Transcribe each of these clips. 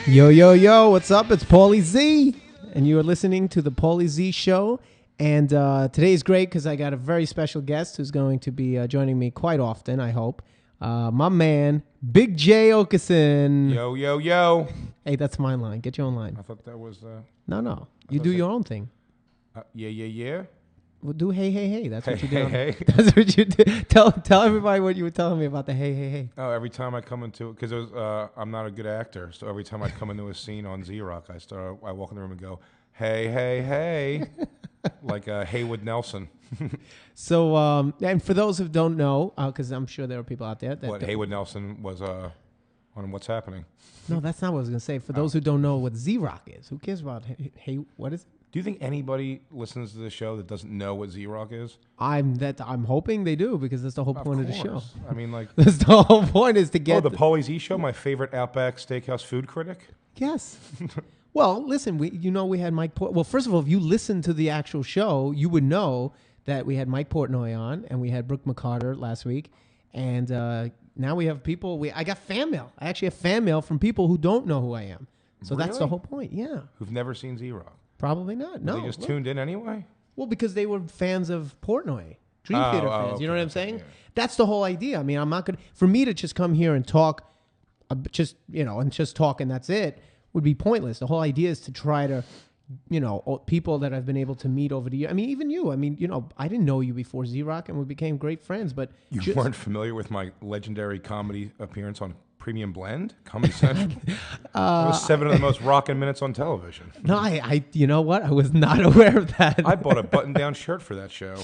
Yo, yo, yo, what's up? It's Paulie Z, and you are listening to the Paulie Z Show. And today is great because I got a very special guest who's going to be joining me quite often, I hope. My man, Big Jay Oakerson. Yo, yo, yo. Hey, that's my line. Get your own line. I thought that was... No. You do your own thing. Yeah. Well, do hey, hey, hey. That's what you do. Hey. That's what you do. Tell everybody what you were telling me about the hey, hey, hey. Oh, every time I come into... Because I'm not a good actor, so every time I come into a scene on Z-Rock, I walk in the room and go, hey. Like Haywood Nelson. So, and for those who don't know, because I'm sure there are people out there that... Haywood Nelson was on What's Happening. No, that's not what I was going to say. For those who don't know what Z-Rock is, who cares about hey, what is it? Do you think anybody listens to the show that doesn't know what Z-Rock is? I'm hoping they do, because that's the whole point of the show. I mean, like... That's the whole point, is to get... the Paulie Z Show, my favorite Outback Steakhouse food critic? Yes. Well, listen, we had Mike Portnoy. Well, first of all, if you listen to the actual show, you would know that we had Mike Portnoy on, and we had Brooke McCarter last week, and now we have people... I got fan mail. I actually have fan mail from people who don't know who I am. So That's the whole point, yeah. Who've never seen Z-Rock? Probably not. No, they just tuned in anyway? Well, because they were fans of Portnoy, Dream Theater fans. Okay. You know what I'm saying? Yeah. That's the whole idea. I mean, I'm not going to... For me to just come here and talk, and just talk and that's it, would be pointless. The whole idea is to try to, people that I've been able to meet over the years. I mean, even you. I mean, I didn't know you before Z-Rock, and we became great friends, but... You weren't familiar with my legendary comedy appearance on Premium Blend, Comedy Central? It was 7 of the most rockin' minutes on television. No, I you know what? I was not aware of that. I bought a button-down shirt for that show.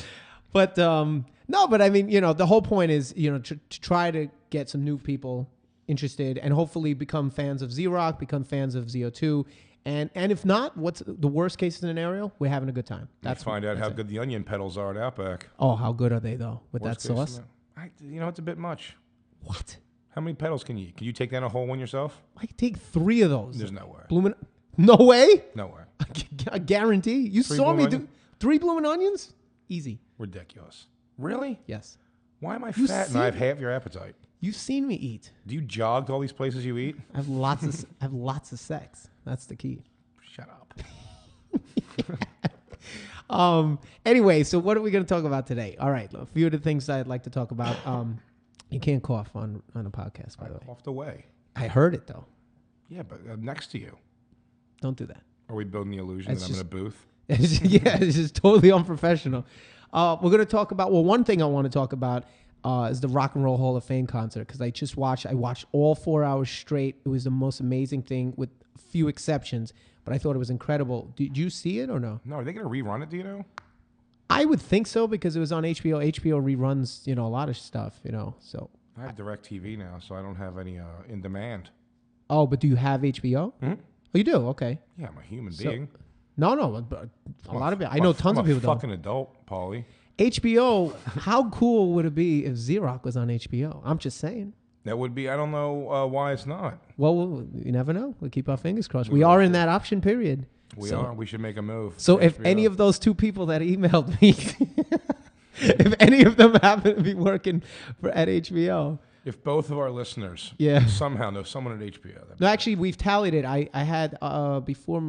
But, but I mean, the whole point is, to try to get some new people interested and hopefully become fans of Z-Rock, become fans of ZO2. And if not, what's the worst case scenario? We're having a good time. Let's find out how good the onion petals are at Outback. Oh, how good are they, though, with Worst that sauce? It's a bit much. What? How many petals can you eat? Can you take down a whole one yourself? I could take 3 of those. There's no way. No way? No way. I guarantee. You saw me do 3 blooming onions? Easy. Ridiculous. Really? Yes. Why am I fat and I have half your appetite? You've seen me eat. Do you jog to all these places you eat? I have lots of sex. That's the key. Shut up. Anyway, so what are we going to talk about today? All right, a few of the things I'd like to talk about. You can't cough on a podcast, by the way. I coughed away. I heard it, though. Yeah, but next to you. Don't do that. Are we building the illusion that I'm in a booth? It's just totally unprofessional. We're going to talk about, one thing I want to talk about is the Rock and Roll Hall of Fame concert, because I watched all 4 hours straight. It was the most amazing thing, with a few exceptions, but I thought it was incredible. Did you see it or no? No, are they going to rerun it, do you know? I would think so, because it was on HBO. HBO reruns, a lot of stuff, so. I have DirecTV now, so I don't have any in demand. Oh, but do you have HBO? Mm-hmm. Oh, you do? Okay. Yeah, I'm a human being. No, but a lot of it. I know tons of people don't. I'm a fucking adult, Paulie. HBO, how cool would it be if Z-Rock was on HBO? I'm just saying. That would be, I don't know why it's not. Well, you never know. We'll keep our fingers crossed. We are in that option period. We are. We should make a move. So if any of those 2 people that emailed me, if any of them happen to be working at HBO. If both of our listeners somehow know someone at HBO. No, actually, we've tallied it. I had before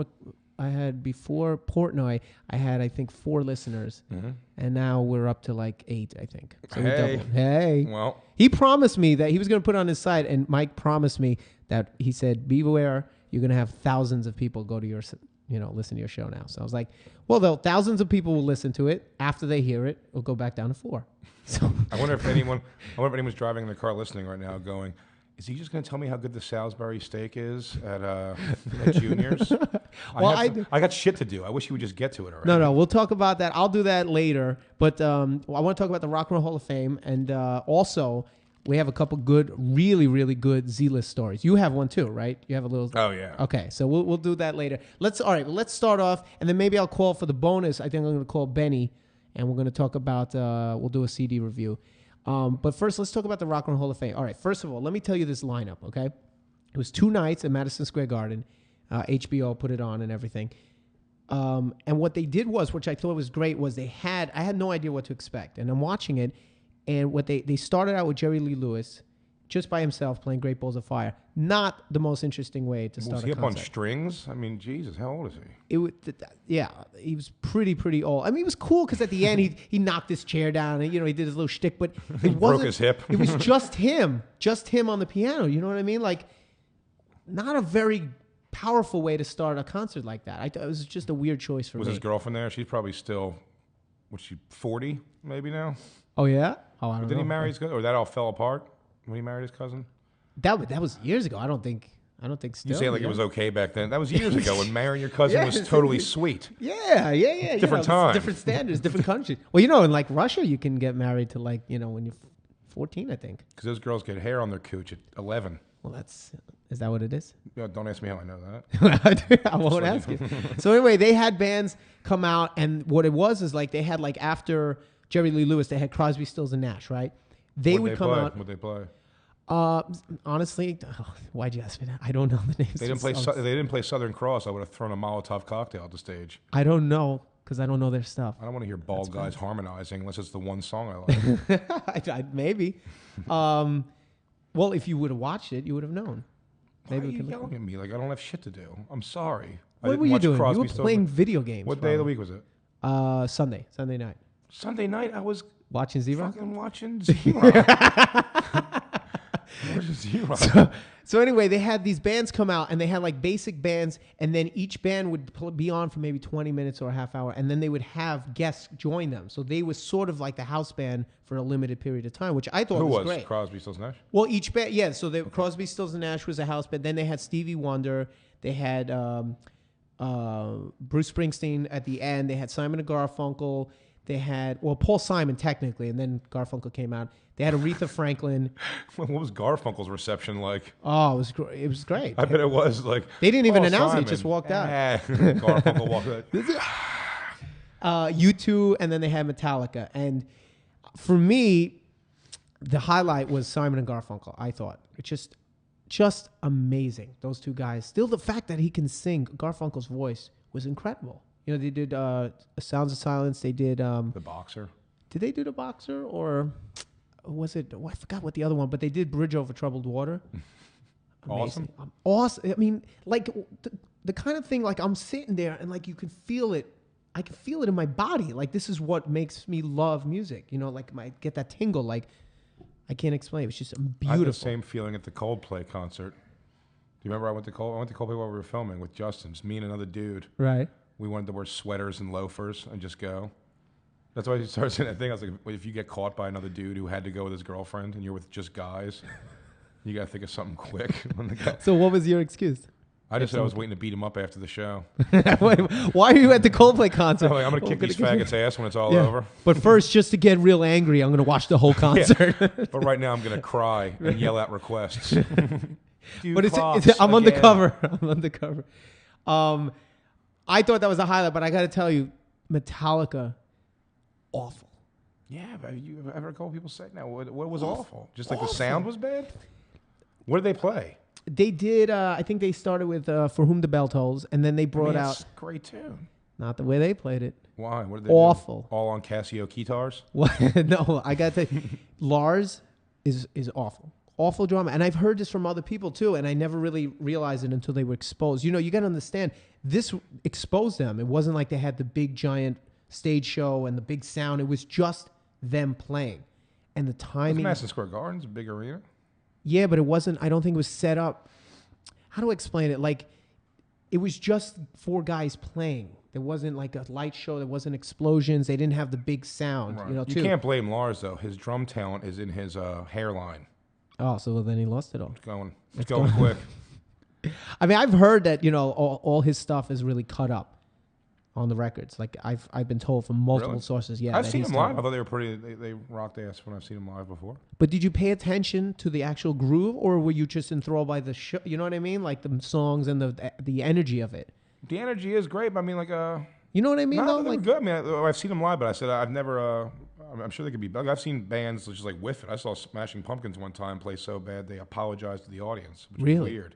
Portnoy, I had, I think, 4 listeners. Mm-hmm. And now we're up to like 8, I think. So we doubled. Hey. Well. He promised me that he was going to put it on his site, and Mike promised me that he said, beware, you're going to have thousands of people go to your, listen to your show now. So I was like, well, thousands of people will listen to it. After they hear it, it'll go back down to 4. So I wonder if anyone's driving in the car listening right now going, is he just going to tell me how good the Salisbury steak is at Junior's? I got shit to do. I wish you would just get to it already. No, we'll talk about that. I'll do that later. But I want to talk about the Rock and Roll Hall of Fame. And also, we have a couple good, really, really good Z-list stories. You have one too, right? You have a little... Oh, yeah. Okay, so we'll do that later. Let's start off, and then maybe I'll call for the bonus. I think I'm going to call Benny, and we're going to talk about... we'll do a CD review. But first, let's talk about the Rock and Roll Hall of Fame. All right, first of all, let me tell you this lineup, okay? It was 2 nights at Madison Square Garden. HBO put it on and everything. And what they did was, which I thought was great, was I had no idea what to expect. And I'm watching it, and what they started out with Jerry Lee Lewis, just by himself playing Great Balls of Fire. Not the most interesting way to start a concert. Was he up on strings? I mean, Jesus, how old is he? Yeah, he was pretty old. I mean, it was cool because at the end he knocked his chair down and he did his little shtick, but it broke his hip. It was just him on the piano. You know what I mean? Like, not a very powerful way to start a concert like that. I thought it was just a weird choice for me. Was his girlfriend there? She's probably still, what's she, 40 maybe now? Oh yeah. Oh, I don't know. Did he marry his cousin, or that all fell apart when he married his cousin? That was years ago. I don't think still. You say like it was okay back then. That was years ago when marrying your cousin was totally sweet. Yeah. Different times. Different standards, different countries. Well, in like Russia, you can get married to like, when you're 14, I think. Because those girls get hair on their cooch at 11. Well, is that what it is? Yeah, don't ask me how I know that. I won't ask you. So anyway, they had bands come out, and what it was is like they had like after Jerry Lee Lewis, they had Crosby, Stills, and Nash, right? They would come out. What'd they play? Honestly, why'd you ask me that? I don't know the names. They didn't play Southern Cross. I would have thrown a Molotov cocktail at the stage. I don't know because I don't know their stuff. I don't want to hear bald guys harmonizing unless it's the one song I like. Maybe. Well, if you would have watched it, you would have known. Why are you yelling at me? Like I don't have shit to do. I'm sorry. What were you doing? You were playing video games. What day of the week was it? Sunday night. Sunday night, I was watching Zero. Fucking watching Zero. So anyway, they had these bands come out, and they had like basic bands, and then each band would be on for maybe 20 minutes or a half hour, and then they would have guests join them. So they was sort of like the house band for a limited period of time, which I thought was great. Crosby, Stills, Nash? Well, each band, yeah. So Crosby, Stills, and Nash was a house band. Then they had Stevie Wonder. They had Bruce Springsteen at the end. They had Simon and Garfunkel. They had, Paul Simon technically, and then Garfunkel came out. They had Aretha Franklin. What was Garfunkel's reception like? Oh, it was great. I bet it was like. They didn't even announce it; he just walked out. Garfunkel walked out. U2, and then they had Metallica. And for me, the highlight was Simon and Garfunkel. I thought it's just amazing. Those two guys. Still, the fact that he can sing, Garfunkel's voice was incredible. They did Sounds of Silence. They did The Boxer. Did they do The Boxer, or was it? I forgot what the other one. But they did Bridge Over Troubled Water. Awesome. Awesome. I mean, like the kind of thing. Like I'm sitting there and like you can feel it. I can feel it in my body. Like this is what makes me love music. Like I get that tingle. Like I can't explain. It's just beautiful. I had the same feeling at the Coldplay concert. Do you remember I went to Coldplay while we were filming with Justin. Just me and another dude. Right. We wanted to wear sweaters and loafers and just go. That's why I started saying that thing. I was like, if you get caught by another dude who had to go with his girlfriend and you're with just guys, you got to think of something quick. So what was your excuse? I just said I was waiting to beat him up after the show. Wait, why are you at the Coldplay concert? I'm going to kick these faggots' ass when it's all over. But first, just to get real angry, I'm going to watch the whole concert. But right now, I'm going to cry and yell out requests. But I'm undercover. I'm undercover. I thought that was a highlight, but I got to tell you, Metallica, awful. Yeah, but you ever heard people say, "No, what was awful? Just like the sound was bad." What did they play? They did. I think they started with "For Whom the Bell Tolls," and then they brought out great tune. Not the way they played it. Why? What did they awful. Do? All on Casio guitars? No, I got to tell you, Lars is awful. Awful drama. And I've heard this from other people too, and I never really realized it until they were exposed. You got to understand, this exposed them. It wasn't like they had the big giant stage show and the big sound. It was just them playing. And the timing. Madison Square Garden's a big arena. Yeah, but it wasn't, I don't think it was set up. How do I explain it? Like, it was just 4 guys playing. There wasn't like a light show. There wasn't explosions. They didn't have the big sound. Right. You can't blame Lars, though. His drum talent is in his hairline. Oh, so then he lost it all. It's going quick. I mean, I've heard that, all his stuff is really cut up on the records. Like, I've been told from multiple sources. Yeah, I've seen him live. I thought they were pretty, they rocked ass when I've seen them live before. But did you pay attention to the actual groove, or were you just enthralled by the show? You know what I mean? Like the songs and the energy of it. The energy is great, but I mean, like, you know what I mean? No, like, good. I mean, I've seen them live, but I said I've never. I'm sure they could be better. I've seen bands just like whiff it. I saw Smashing Pumpkins one time play so bad they apologized to the audience, which was weird.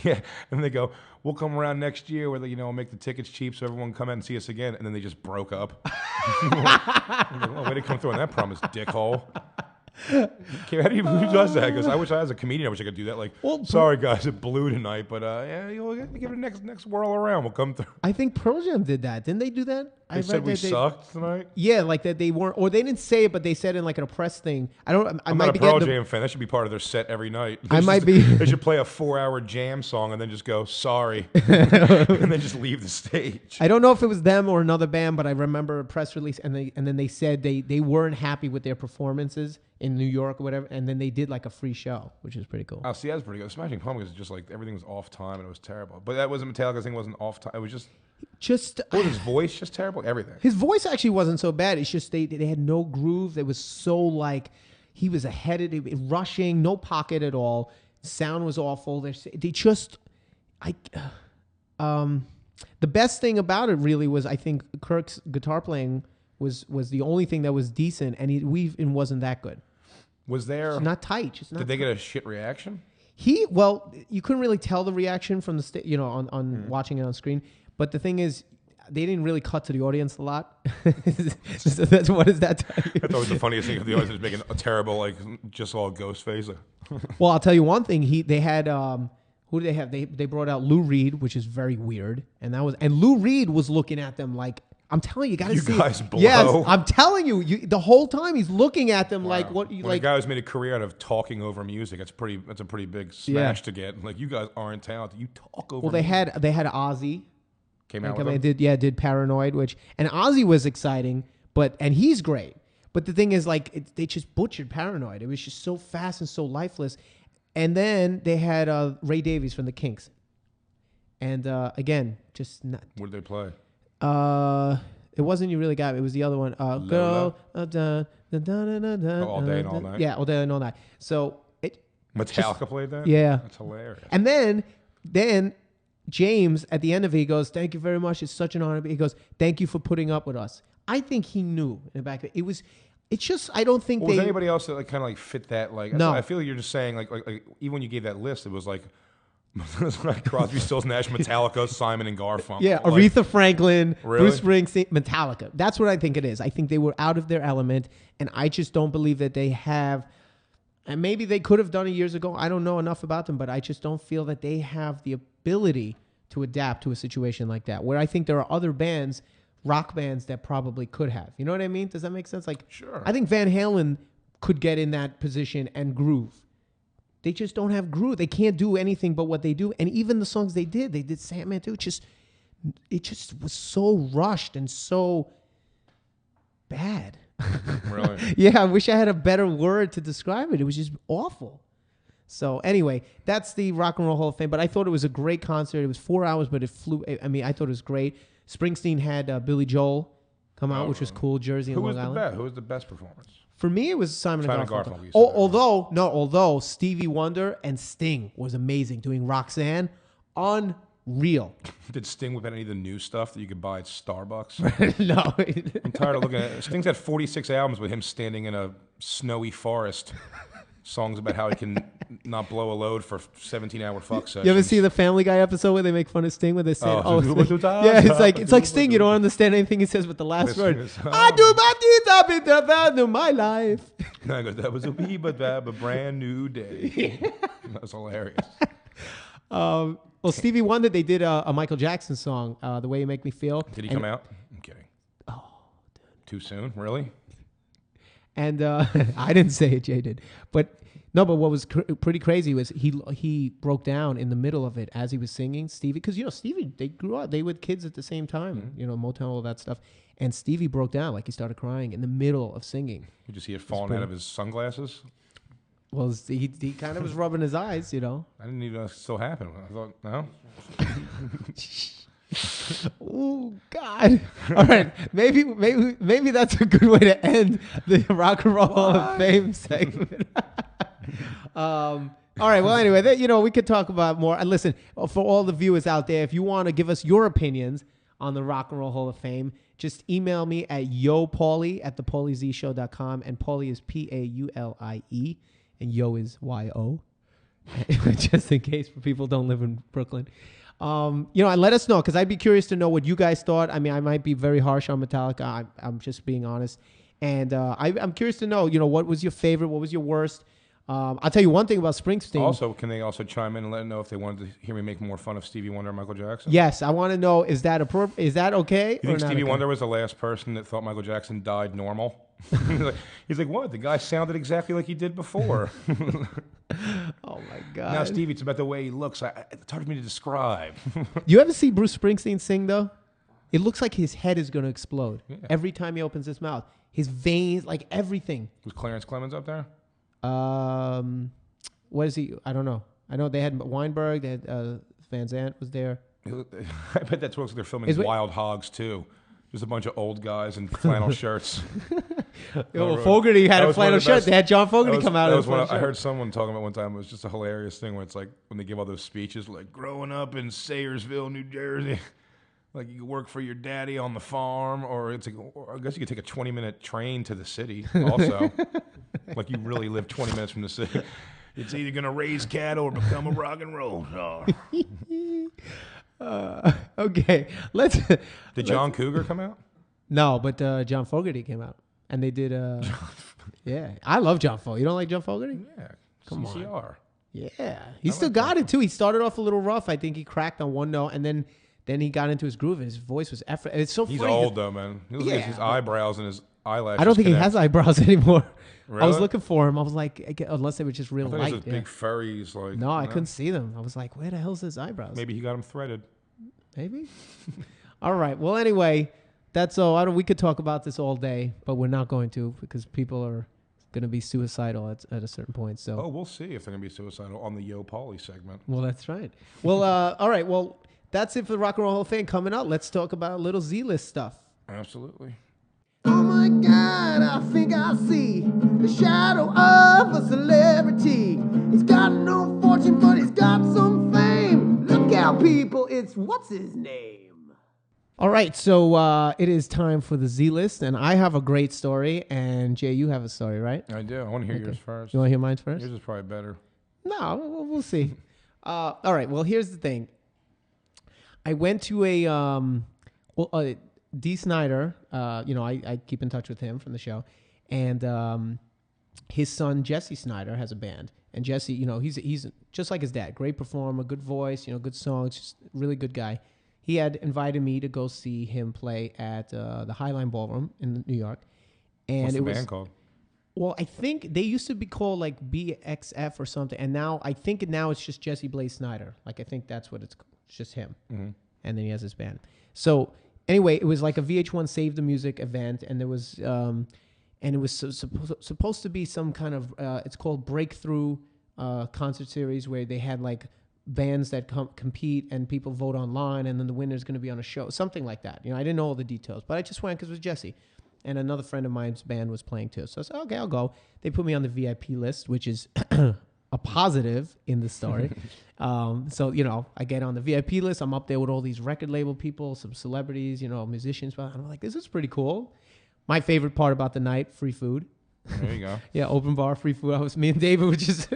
Yeah, and they go, "We'll come around next year where we'll make the tickets cheap so everyone come out and see us again." And then they just broke up. Way to come through on that promise, dickhole. How do you, who does that? Because I wish I was a comedian. I wish I could do that. Like, sorry guys, it blew tonight, but yeah, you'll give it a next whirl around. We'll come through. I think Pearl Jam did that. Didn't they do that? They said we sucked tonight. Yeah, like that they weren't, or they didn't say it, but they said in like a press thing. I'm not a Pearl Jam fan. That should be part of their set every night. They should play a 4-hour Jam song and then just go sorry, and then just leave the stage. I don't know if it was them or another band, but I remember a press release, and then they said they weren't happy with their performances in New York or whatever, and then they did like a free show, which is pretty cool. Oh, see, that's pretty good. Smashing Pumpkins is just like everything was off time and it was terrible. But that wasn't Metallica's thing. Wasn't off time. It was just what was his voice just terrible. Everything. His voice actually wasn't so bad. It's just they had no groove. It was so like he was rushing, no pocket at all. Sound was awful. The best thing about it really was I think Kirk's guitar playing was the only thing that was decent, and Weaving wasn't that good. Was there? It's not tight. Did they get a shit reaction? You couldn't really tell the reaction from the on watching it on screen. But the thing is, they didn't really cut to the audience a lot. So what does that tell you? I thought it was the funniest thing if the audience was making a terrible, like, just all ghost face. Well, I'll tell you one thing. They had who did they have? They brought out Lou Reed, which is very weird, and Lou Reed was looking at them like, I'm telling you, you got to see. You guys blow. Yes, I'm telling you, the whole time he's looking at them like what? When like a guy who's made a career out of talking over music, that's a pretty big smash to get. Like, you guys aren't talented. You talk over. Well, they had Ozzy. Came out with did Paranoid, and Ozzy was exciting, and he's great. But the thing is, like, they just butchered Paranoid. It was just so fast and so lifeless. And then they had Ray Davies from the Kinks, and again, just not. What did they play? It wasn't You Really Got Me. It was the other one. Girl, all day and all night. Yeah, All Day and All Night. So Metallica played that. Yeah, that's hilarious. And then James, at the end of it, he goes, "Thank you very much. It's such an honor." He goes, "Thank you for putting up with us." I think he knew in the back of it. It's just, I don't think was anybody else that like kind of like fit that? Like, no. I feel like you're just saying like even when you gave that list, it was like Crosby, Stills, Nash, Metallica, Simon and Garfunkel. Yeah, Aretha Franklin, really? Bruce Springsteen, Metallica. That's what I think it is. I think they were out of their element, and I just don't believe that they have. And maybe they could have done it years ago. I don't know enough about them, but I just don't feel that they have the ability to adapt to a situation like that, where I think there are other bands, rock bands, that probably could have. You know what I mean? Does that make sense? Like, sure. I think Van Halen could get in that position and groove. They just don't have groove. They can't do anything but what they do. And even the songs they did Sandman too. It just was so rushed and so bad. Really? Yeah, I wish I had a better word to describe it. It was just awful. So anyway, that's the Rock and Roll Hall of Fame. But I thought it was a great concert. It was 4 hours, but it flew. I mean, I thought it was great. Springsteen had Billy Joel come out, which was cool. Jersey and Long Island. Who was the best performance? For me, it was Simon and Garfunkel. Garfunkel, although Stevie Wonder and Sting was amazing doing Roxanne, unreal. Did Sting whip out any of the new stuff that you could buy at Starbucks? No. I'm tired of looking at it. Sting's had 46 albums with him standing in a snowy forest. Songs about how he can not blow a load for 17-hour fuck sessions. You ever see the Family Guy episode where they make fun of Sting where they say, yeah, it's like Sting, you don't understand anything he says with the last word. I do my deeds, I've been the of my life. That was a wee but brand new day. That was hilarious. Well, Stevie Wonder, they did a Michael Jackson song, The Way You Make Me Feel. Did he come out? I'm kidding. Oh, dude. Too soon? Really? And I didn't say it, Jay did. But what was pretty crazy was he broke down in the middle of it as he was singing, Stevie. Because, Stevie, they grew up. They were kids at the same time, Motown, all that stuff. And Stevie broke down, like he started crying in the middle of singing. You just see it falling out of his sunglasses? Well, he kind of was rubbing his eyes, I didn't even know it still happened. I thought, no? Oh God! All right, maybe that's a good way to end the Rock and Roll Hall of Fame segment. All right. Well, anyway, we could talk about more. And listen, for all the viewers out there, if you want to give us your opinions on the Rock and Roll Hall of Fame, just email me at yopaulie@thePaulieZShow.com, and Paulie is Paulie, and Yo is YO. Just in case for people who don't live in Brooklyn. And let us know, because I'd be curious to know what you guys thought. I mean, I might be very harsh on Metallica. I'm just being honest. And I'm curious to know, what was your favorite? What was your worst? I'll tell you one thing about Springsteen. Also, can they also chime in and let them know if they wanted to hear me make more fun of Stevie Wonder and Michael Jackson? Yes, I want to know, is that appropriate? Is that okay? You think Stevie Wonder was the last person that thought Michael Jackson died normal? He's like, what? The guy sounded exactly like he did before. Oh, my God. Now, Stevie, it's about the way he looks. It's hard for me to describe. You ever see Bruce Springsteen sing, though? It looks like his head is going to explode every time he opens his mouth. His veins, like everything. Was Clarence Clemens up there? What is he? I don't know. I know they had Weinberg. They had Van Zandt was there. I bet that's what they're filming Wild Hogs too. Just a bunch of old guys in flannel shirts. Well, Fogerty had a flannel shirt. They had John Fogerty come out. I heard someone talking about one time. It was just a hilarious thing where it's like when they give all those speeches, like growing up in Sayersville, New Jersey. Like you work for your daddy on the farm, or it's like, or I guess you could take a 20-minute train to the city. Also, like you really live 20 minutes from the city. It's either gonna raise cattle or become a rock and roll star. Okay, Did John Cougar come out? No, but John Fogerty came out, and they did. Yeah, I love John Fogerty. You don't like John Fogerty? Yeah, come CCR. on. Yeah, he still got it too. He started off a little rough. I think he cracked on one note, and then he got into his groove, and his voice was effort. It's so funny. He's old though, man. His eyebrows and his eyelashes. I don't think he has eyebrows anymore. Really? I was looking for him. I was like, unless they were just real light. Those big furries, like. No, I couldn't see them. I was like, where the hell's his eyebrows? Maybe he got them threaded. Maybe. All right. Well, anyway, that's all. We could talk about this all day, but we're not going to because people are going to be suicidal at a certain point. So. We'll see if they're going to be suicidal on the Yo Paulie segment. Well, that's right. Well, all right. Well, that's it for the Rock and Roll Hall of Fame. Coming up, let's talk about a little Z-list stuff. Absolutely. Oh my God, I think I see the shadow of a celebrity. He's got no fortune, but he's got some fame. Look out, people, it's what's his name? All right, so it is time for the Z-list, and I have a great story, and Jay, you have a story, right? I do. I want to hear yours first. You want to hear mine first? Yours is probably better. No, we'll see. All right, well, here's the thing. I went to D. Snyder, I keep in touch with him from the show, and his son Jesse Snyder has a band, and Jesse, he's just like his dad, great performer, good voice, good songs, just really good guy. He had invited me to go see him play at the Highline Ballroom in New York, and what's the band called? Well, I think they used to be called like BXF or something, and now it's just Jesse Blaze Snyder. Like I think that's what it's just him, and then he has his band. So. Anyway, it was like a VH1 Save the Music event, and there was, and it was supposed to be some kind of, it's called Breakthrough concert series, where they had like bands that compete and people vote online, and then the winner's going to be on a show, something like that. I didn't know all the details, but I just went because it was Jesse, and another friend of mine's band was playing too. So I said, okay, I'll go. They put me on the VIP list, which is a positive in the story. So, I get on the VIP list. I'm up there with all these record label people, some celebrities, musicians. And I'm like, this is pretty cool. My favorite part about the night, free food. There you go. Yeah, open bar, free food. Me and David were just,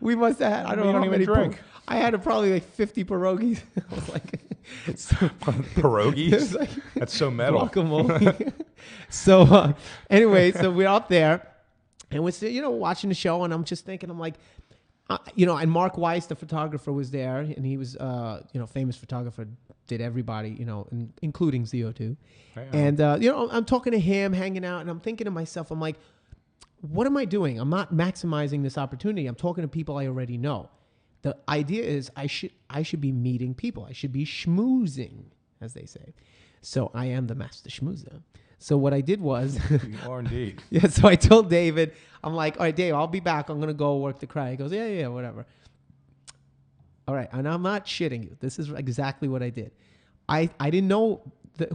we must have had, I don't know how many drink. I had probably like 50 pierogies. I was like, pierogies? Like, that's so metal. Guacamole. So anyway, so we're up there and we're, watching the show, and I'm just thinking, I'm like, and Mark Weiss, the photographer, was there, and he was, famous photographer, did everybody, including ZO2. And, I'm talking to him, hanging out, and I'm thinking to myself, I'm like, what am I doing? I'm not maximizing this opportunity. I'm talking to people I already know. The idea is I should be meeting people. I should be schmoozing, as they say. So I am the master schmoozer. So what I did was... You are indeed. Yeah, so I told David, I'm like, all right, Dave, I'll be back. I'm going to go work the crowd. He goes, yeah, whatever. All right, and I'm not shitting you. This is exactly what I did. I didn't know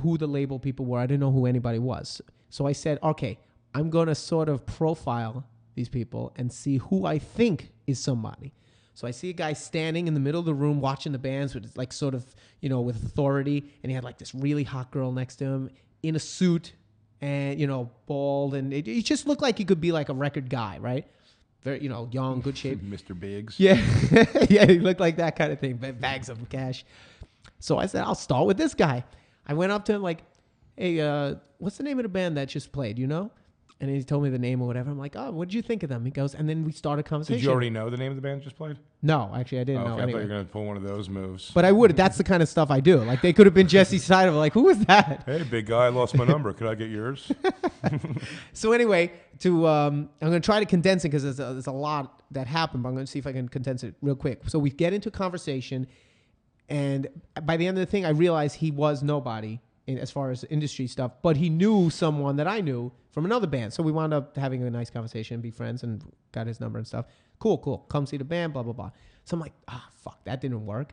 who the label people were. I didn't know who anybody was. So I said, okay, I'm going to sort of profile these people and see who I think is somebody. So I see a guy standing in the middle of the room watching the bands with like sort of, with authority. And he had like this really hot girl next to him in a suit and, bald. And he just looked like he could be like a record guy, right? Very, young, good shape. Mr. Biggs. Yeah. Yeah, he looked like that kind of thing. Bags of cash. So I said, I'll start with this guy. I went up to him like, hey, what's the name of the band that just played, And he told me the name or whatever. I'm like, oh, what did you think of them? He goes, and then we started a conversation. Did you already know the name of the band you just played? No, actually, I didn't know. Okay, Anyway. I thought you were going to pull one of those moves. But I would. That's the kind of stuff I do. Like, they could have been Jesse Sider. Like, who was that? Hey, big guy, I lost my number. Could I get yours? So anyway, I'm going to try to condense it because there's a lot that happened, but I'm going to see if I can condense it real quick. So we get into conversation, and by the end of the thing, I realized he was nobody as far as industry stuff, but he knew someone that I knew from another band. So we wound up having a nice conversation, be friends, and got his number and stuff. Cool. Come see the band, blah, blah, blah. So I'm like, fuck, that didn't work.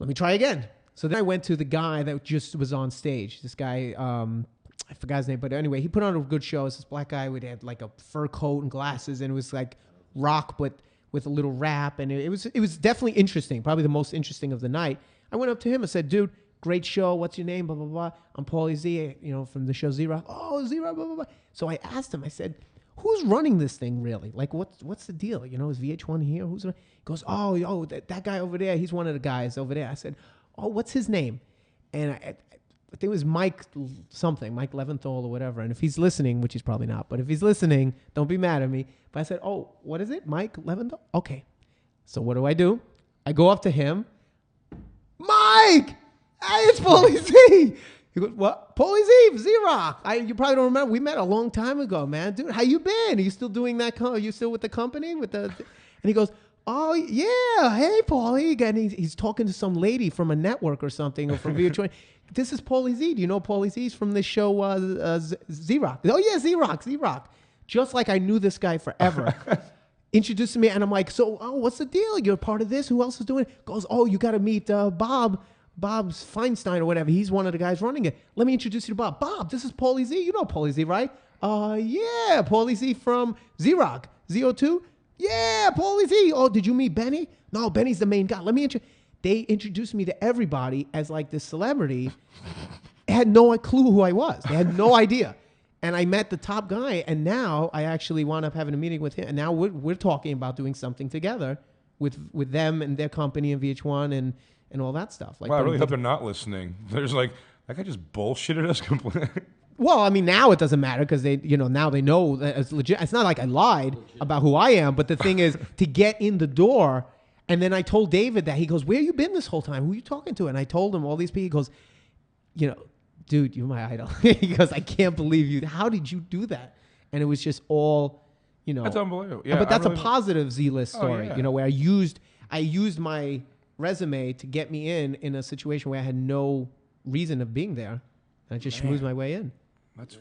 Let me try again. So then I went to the guy that just was on stage. This guy, I forgot his name, but anyway, he put on a good show. It's this black guy who had like a fur coat and glasses, and it was like rock, but with a little rap. And it was definitely interesting, probably the most interesting of the night. I went up to him and said, dude, great show. What's your name? Blah, blah, blah. I'm Paulie Z, from the show Z-Rock. Oh, Z-Rock, blah, blah, blah. So I asked him, I said, who's running this thing really? Like, what's the deal? Is VH1 here? He goes, that guy over there, he's one of the guys over there. I said, oh, what's his name? And I think it was Mike something, Mike Leventhal or whatever. And if he's listening, which he's probably not, but if he's listening, don't be mad at me. But I said, oh, what is it? Mike Leventhal? Okay. So what do? I go up to him. Mike! Hey, it's Paulie Z. He goes, what? Paulie Z, Z-Rock. You probably don't remember. We met a long time ago, man. Dude, how you been? Are you still doing that? Are you still with the company? And he goes, oh, yeah. Hey, Paulie. And he's talking to some lady from a network or something, or from VH1. This is Paulie Z. Do you know Paulie Z? He's from this show, Z-Rock. Oh, yeah, Z-Rock. Just like I knew this guy forever. Introducing me, and I'm like, so, what's the deal? You're part of this? Who else is doing it? Goes, oh, you got to meet Bob Feinstein or whatever. He's one of the guys running it. Let me introduce you to Bob. Bob, this is Paulie Z. You know Paulie Z, right? Yeah, Paulie Z from Z-Rock. Z02? Yeah, Paulie Z. Oh, did you meet Benny? No, Benny's the main guy. They introduced me to everybody as like this celebrity. They had no clue who I was. They had no idea. And I met the top guy, and now I actually wound up having a meeting with him. And now we're talking about doing something together with them and their company and VH1 and all that stuff. Like, wow, I really hope they're not listening. There's like, that guy just bullshitted us completely. Well, I mean, now it doesn't matter because now they know that it's legit. It's not like I lied about who I am, but the thing is to get in the door. And then I told David that. He goes, where you been this whole time? Who are you talking to? And I told him all these people. He goes, dude, you're my idol. He goes, I can't believe you. How did you do that? And it was just all, That's unbelievable. Yeah, but that's a positive Z-list story, yeah. Where I used my resume to get me in a situation where I had no reason of being there. And I just schmoozed my way in. That's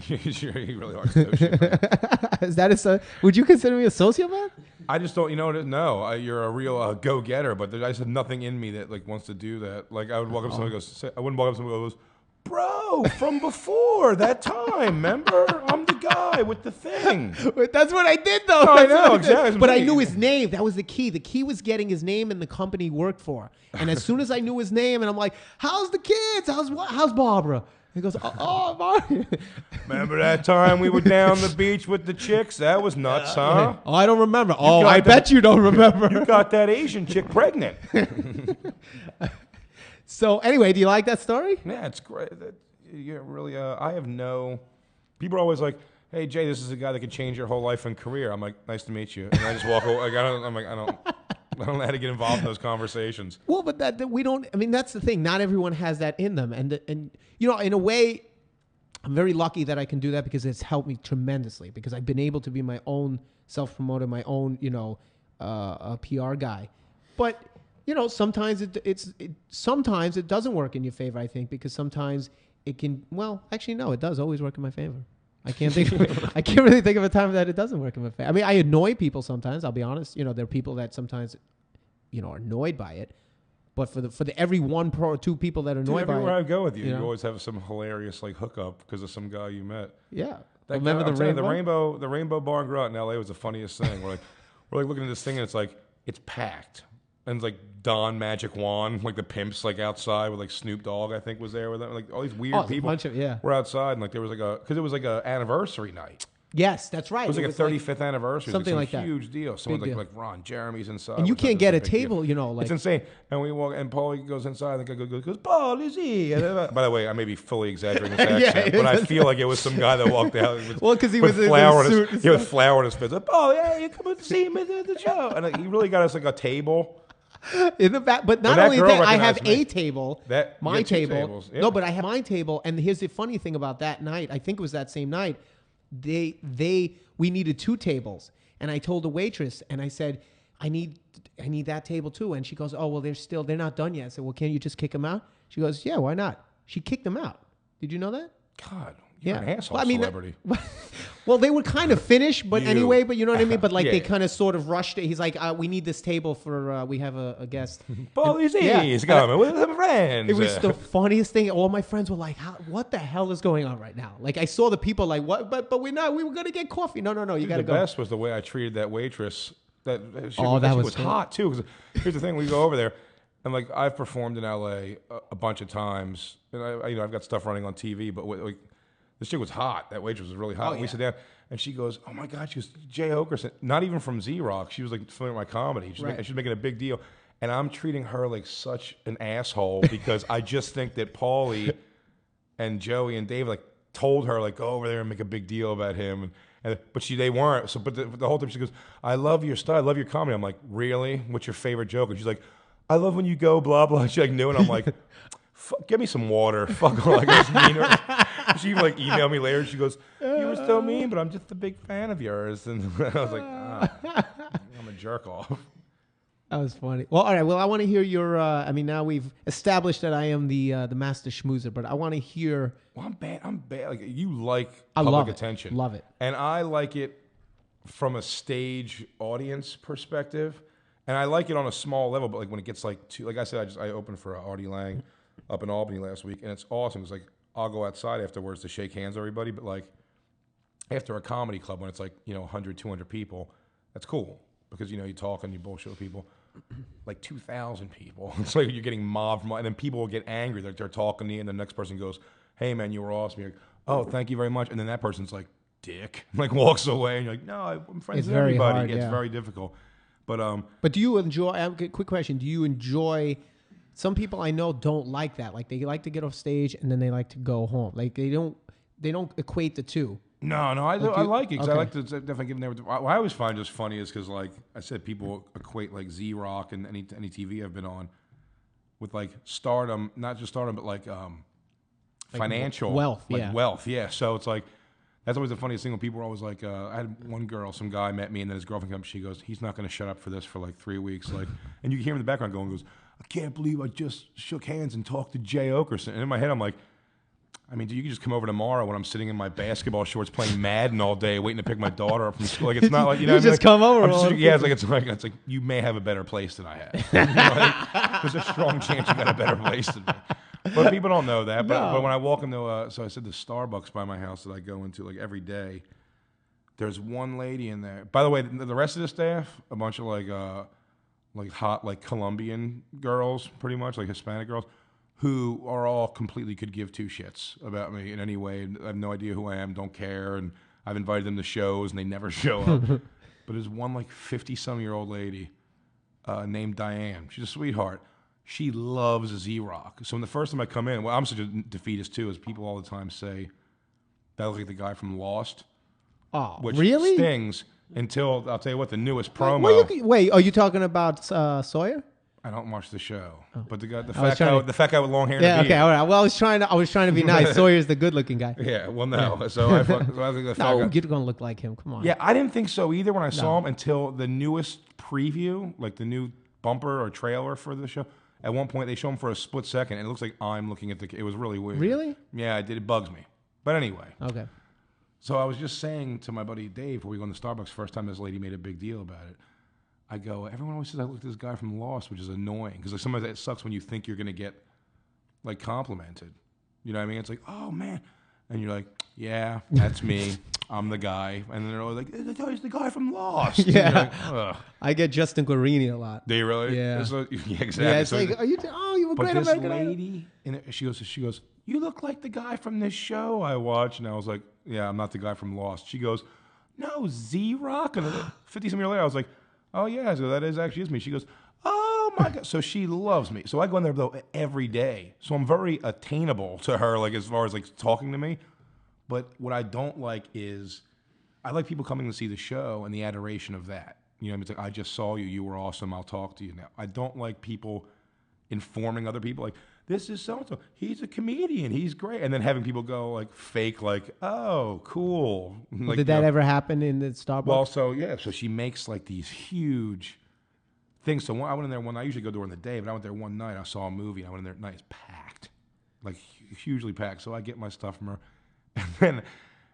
you really are a sociopath. Is that would you consider me a sociopath? I just don't, no, you're a real go-getter, but I just have nothing in me that like wants to do that. Like I would walk up to somebody and go, I wouldn't walk up to somebody and go, bro, from before that time, remember? I'm the guy with the thing. That's what I did, though. No, I know, exactly. But I knew his name. That was the key. The key was getting his name and the company he worked for. And as soon as I knew his name, and I'm like, how's the kids? How's Barbara? He goes, Barbara. Remember that time we were down the beach with the chicks? That was nuts, huh? Oh, I don't remember. I bet you don't remember. You got that Asian chick pregnant. So anyway, do you like that story? Yeah, it's great. Really, I have no. People are always like, "Hey Jay, this is a guy that could change your whole life and career." I'm like, "Nice to meet you," and I just walk away. I don't know how to get involved in those conversations. Well, but that we don't. I mean, that's the thing. Not everyone has that in them, and in a way, I'm very lucky that I can do that because it's helped me tremendously. Because I've been able to be my own self-promoter, my own a PR guy, but. Sometimes sometimes it doesn't work in your favor, I think, because sometimes it can. Well, actually, no, it does always work in my favor. I can't really think of a time that it doesn't work in my favor. I mean, I annoy people sometimes. I'll be honest. There are people that sometimes, are annoyed by it. But for the every one or two people that are annoyed by it, everywhere I go with you always have some hilarious like hookup because of some guy you met. Yeah, remember the rainbow? The Rainbow Bar and Grill in L.A. was the funniest thing. We're looking at this thing and it's packed. And it's like Don Magic Wand, like the pimps, like outside with like Snoop Dogg, I think was there with them. Like all these weird people were outside, and like there was because it was like a anniversary night. Yes, that's right. It was like a 35th anniversary. Something It was like that. Huge deal. Someone Big like Ron Jeremy's inside. And you which can't is get a big deal. table, you know, like it's insane. And we walk, and Paulie goes inside, and the guy goes, Paulie Z. By the way, I may be fully exaggerating his accent, but I feel like it was some guy that walked out. Well, because he was with in flour a in suit. his, with flour in his face. Like, Paulie, hey, you come and see me at the show. And he really got us like a table. In the back, but not that only girl that, I have recognized me. a table, That- my you had two table. tables, yeah. No, but I have my table, and here's the funny thing about that night. I think it was that same night. We needed 2 tables, and I told the waitress, and I said, I need that table too, and she goes, oh well, they're not done yet. I said, well, can't you just kick them out? She goes, yeah, why not? She kicked them out. Did you know that? God, you're an asshole celebrity. Well, they were kind of finished, but anyway, but you know what I mean? But like Yeah. they kind of sort of rushed it. He's like, we need this table for, we have a guest. Paulie Z Yeah. is coming with some friends. It was the funniest thing. All my friends were like, what the hell is going on right now? Like I saw the people like, what? But we were going to get coffee. No, you got to go. The best was the way I treated that waitress. She was great. hot too. 'Cause here's the thing: we go over there, and like I've performed in LA a bunch of times, and I've got stuff running on TV. But like this chick was hot. That waitress was really hot. And we sit down, and she goes, "Oh my God!" She goes, "Jay Oakerson." Not even from Z Rock. She was like familiar with my comedy. She's making a big deal, and I'm treating her like such an asshole because I just think that Paulie and Joey and Dave like told her like go over there and make a big deal about him. But they weren't. So, but the whole time she goes, "I love your style. I love your comedy." I'm like, "Really? What's your favorite joke?" And she's like, "I love when you go blah blah." She like knew, and I'm like, "Give me some water." Fuck her. Like, I was mean to her. She like emailed me later. She goes, "You were so mean, but I'm just a big fan of yours." And I was like, "I'm a jerk off." That was funny. Well, all right. Well, I want to hear your. I mean, now we've established that I am the master schmoozer, but I want to hear. Well, I'm bad. Like you like I public love it. attention. Love it. And I like it from a stage audience perspective, and I like it on a small level. But like when it gets like too, like I said, I opened for Artie Lang up in Albany last week, and it's awesome. It's like I'll go outside afterwards to shake hands with everybody, but like after a comedy club when it's like 100, 200 people, that's cool because you talk and you bullshit with people. Like 2,000 people, it's like you're getting mobbed, and then people will get angry. They're talking to you, and the next person goes, "Hey man, you were awesome." You're like, "Oh, thank you very much," and then that person's like, "Dick," like walks away, and you're like, "No, I'm friends with everybody." Hard, It's very difficult, but do you enjoy? Quick question: do you enjoy? Some people I know don't like that. Like they like to get off stage and then they like to go home. Like they don't equate the two. No, I like it because I okay. like to definitely give them. What I always find just funny is because, like I said, people equate like Z Rock and any TV I've been on with like stardom, not just stardom, but like financial wealth, wealth, yeah. So it's like that's always the funniest thing when people are always like, I had one girl, some guy met me, and then his girlfriend comes. She goes, "He's not going to shut up for this for like 3 weeks," like, and you can hear him in the background going, "Goes, I can't believe I just shook hands and talked to Jay Oakerson," and in my head I'm like. I mean, you can just come over tomorrow when I'm sitting in my basketball shorts playing Madden all day, waiting to pick my daughter up from school. Like it's not like you know. just come over. It's like you may have a better place than I have. There's a strong chance you got a better place than me. But people don't know that. But when I walk into, so I said the Starbucks by my house that I go into like every day. There's one lady in there. By the way, the rest of the staff, a bunch of like hot like Colombian girls, pretty much like Hispanic girls. Who are all completely could give 2 shits about me in any way. I have no idea who I am, don't care, and I've invited them to shows and they never show up. But there's one like 50-some-year-old lady named Diane. She's a sweetheart. She loves Z Rock. So when the first time I come in, well, I'm such a defeatist too, as people all the time say that I look like the guy from Lost. Oh, which really? Stings until I'll tell you what the newest promo. Wait, are you talking about Sawyer? I don't watch the show, but the fat guy with long hair. Yeah, okay, all right. Well, I was trying to be nice. Sawyer's the good-looking guy. Yeah, well, no. So I think the fat guy. You're gonna look like him. Come on. Yeah, I didn't think so either when I saw him until the newest preview, like the new bumper or trailer for the show. At one point, they show him for a split second, and it looks like I'm looking at the. It was really weird. Really? Yeah, it bugs me. But anyway. Okay. So I was just saying to my buddy Dave, before we go to Starbucks, first time this lady made a big deal about it. I go, everyone always says I look at this guy from Lost, which is annoying because like sometimes it sucks when you think you're gonna get like complimented. You know what I mean? It's like, oh man, and you're like, yeah, that's me. I'm the guy, and then they're always like, he's the guy from Lost. Yeah, like, I get Justin Guarini a lot. Do you really? Yeah, yeah, exactly. Yeah, it's like, you were great American. But this lady, and she goes, you look like the guy from this show I watch, and I was like, yeah, I'm not the guy from Lost. She goes, no, Z-Rock? And then 50-some years later, I was like, oh, yeah, so that actually is me. She goes, oh, my God. So she loves me. So I go in there, though, every day. So I'm very attainable to her, like, as far as, like, talking to me. But what I don't like is I like people coming to see the show and the adoration of that. You know what I mean? It's like, I just saw you. You were awesome. I'll talk to you now. I don't like people informing other people, like, this is so-and-so. He's a comedian. He's great. And then having people go, like, fake, like, oh, cool. Like, did that ever happen in the Starbucks? Well, so, yeah. So she makes, like, these huge things. So I went in there I usually go during the day, but I went there one night. I saw a movie. And I went in there at night. It's packed. Like, hugely packed. So I get my stuff from her. And then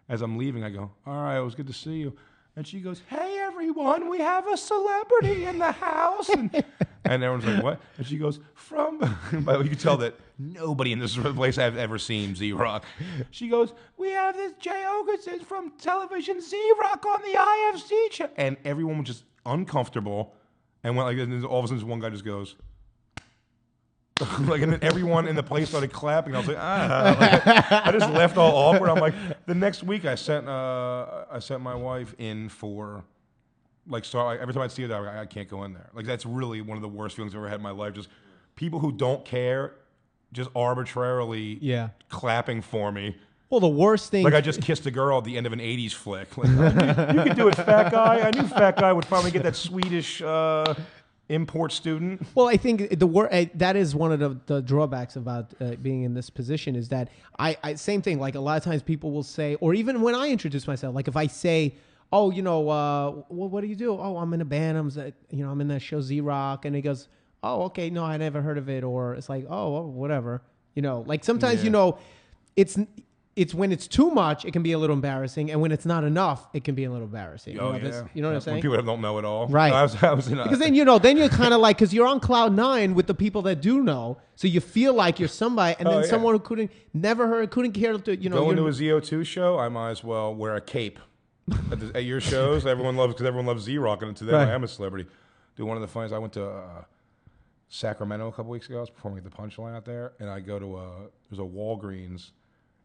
as I'm leaving, I go, all right, it was good to see you. And she goes, hey, everyone, we have a celebrity in the house. And everyone's like, what? And she goes, but you can tell that nobody in this place have ever seen Z-Rock. She goes, we have this Jay Oakerson from television, Z-Rock on the IFC channel. And everyone was just uncomfortable. And went like, and then all of a sudden, one guy just goes, like, and then everyone in the place started clapping. I was like, I just left all awkward. I'm like, the next week I sent my wife in for, like, every time I'd see her, I can't go in there. Like, that's really one of the worst feelings I've ever had in my life. Just people who don't care, just arbitrarily clapping for me. Well, the worst thing, like, I just kissed a girl at the end of an '80s flick. Like, you could do it, fat guy. I knew fat guy would finally get that Swedish import student. Well, I think that is one of the drawbacks about being in this position is that I same thing. Like, a lot of times people will say, or even when I introduce myself, like if I say, oh, you know, what do you do? Oh, I'm in a band. I'm in that show Z-Rock, and he goes, oh, okay, no, I never heard of it, or it's like, oh, whatever, you know. Like sometimes you know, it's when it's too much, it can be a little embarrassing, and when it's not enough, it can be a little embarrassing. Oh, you know what I'm saying? When people don't know it all. Right. I was because then, then you're kind of like, because you're on cloud 9 with the people that do know, so you feel like you're somebody, and then someone who couldn't care to, Going to a ZO2 show, I might as well wear a cape. At your shows, everyone loves Z-Rock, and today I am a celebrity. Dude, one of the funniest, I went to Sacramento a couple weeks ago. I was performing at the Punchline out there, and I go to there's a Walgreens.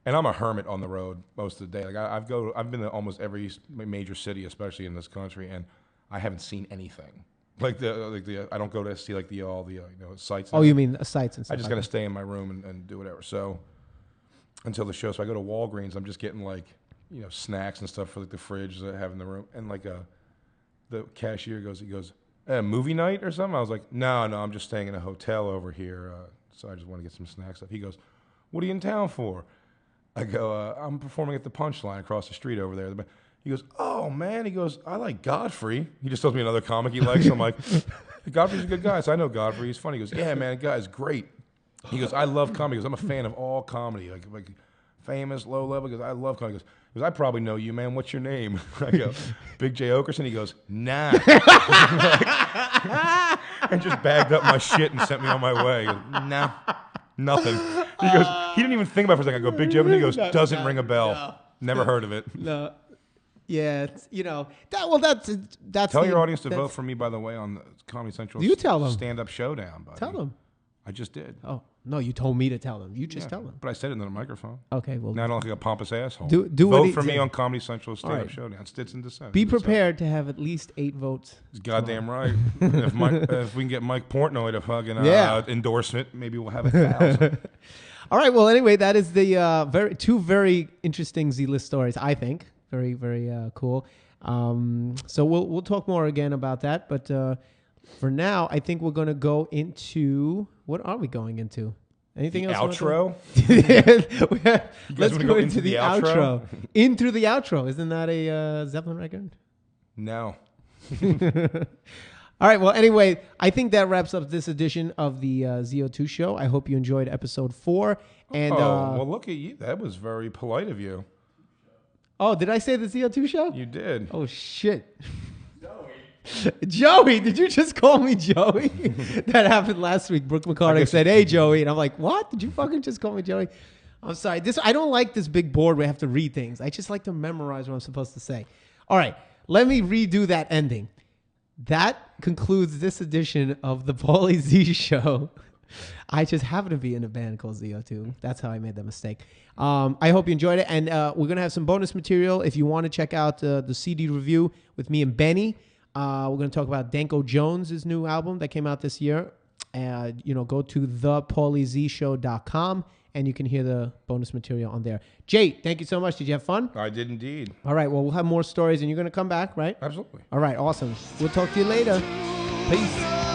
And I'm a hermit on the road most of the day. Like I've been to almost every major city, especially in this country, and I haven't seen anything. I don't go to see like all the sites. Oh, you mean sites and stuff? I just gotta stay in my room and do whatever. So until the show, so I go to Walgreens. I'm just getting like snacks and stuff for like the fridge that I have in the room. And like the cashier goes, movie night or something. I was like, no, I'm just staying in a hotel over here. So I just want to get some snack stuff. He goes, what are you in town for? I go, I'm performing at the Punchline across the street over there. He goes, oh, man. He goes, I like Godfrey. He just tells me another comic he likes. I'm like, Godfrey's a good guy. So I know Godfrey. He's funny. He goes, yeah, man, that guy's great. He goes, I love comedy. He goes, I'm a fan of all comedy, like famous, low level. He goes, I love comedy. He goes, I probably know you, man. What's your name? I go, Big Jay Oakerson. He goes, nah. And just bagged up my shit and sent me on my way. He goes, nah. Nothing. He goes, he didn't even think about it for a second. I go, Big Jay, and he goes, doesn't ring a bell. Never heard of it. No. Yeah, that's Tell your audience to vote for me, by the way, on the Comedy Central stand-up showdown, buddy. Tell them. I just did. Oh, no, you told me to tell them. You just tell them. But I said it in the microphone. Okay, well. Now I don't look like a pompous asshole. Vote for me on Comedy Central stand-up showdown. Stits and Descent. Be prepared to have at least 8 votes. Goddamn right. If we can get Mike Portnoy to fucking endorsement, maybe we'll have 1,000. All right. Well, anyway, that is the two very interesting Z-list stories, I think. Very, very cool. So we'll talk more again about that. But for now, I think we're going to go into... What are we going into? Anything else? Outro? Let's go into the outro. Into the outro. Isn't that a Zeppelin record? No. All right. Well, anyway, I think that wraps up this edition of the ZO2 show. I hope you enjoyed episode 4. And well, look at you. That was very polite of you. Oh, did I say the ZO2 show? You did. Oh, shit. Joey, did you just call me Joey? That happened last week. Brooke McCartney said, hey, Joey. And I'm like, what? Did you fucking just call me Joey? I'm sorry. I don't like this big board where I have to read things. I just like to memorize what I'm supposed to say. All right. Let me redo that ending. That concludes this edition of the Paulie Z Show. I just happen to be in a band called ZO2. That's how I made that mistake. I hope you enjoyed it. And we're going to have some bonus material. If you want to check out the CD review with me and Benny, we're going to talk about Danko Jones' new album that came out this year. Go to thepauliezshow.com and you can hear the bonus material on there. Jay, thank you so much. Did you have fun? I did indeed. All right. Well, we'll have more stories and you're going to come back, right? Absolutely. All right. Awesome. We'll talk to you later. Peace.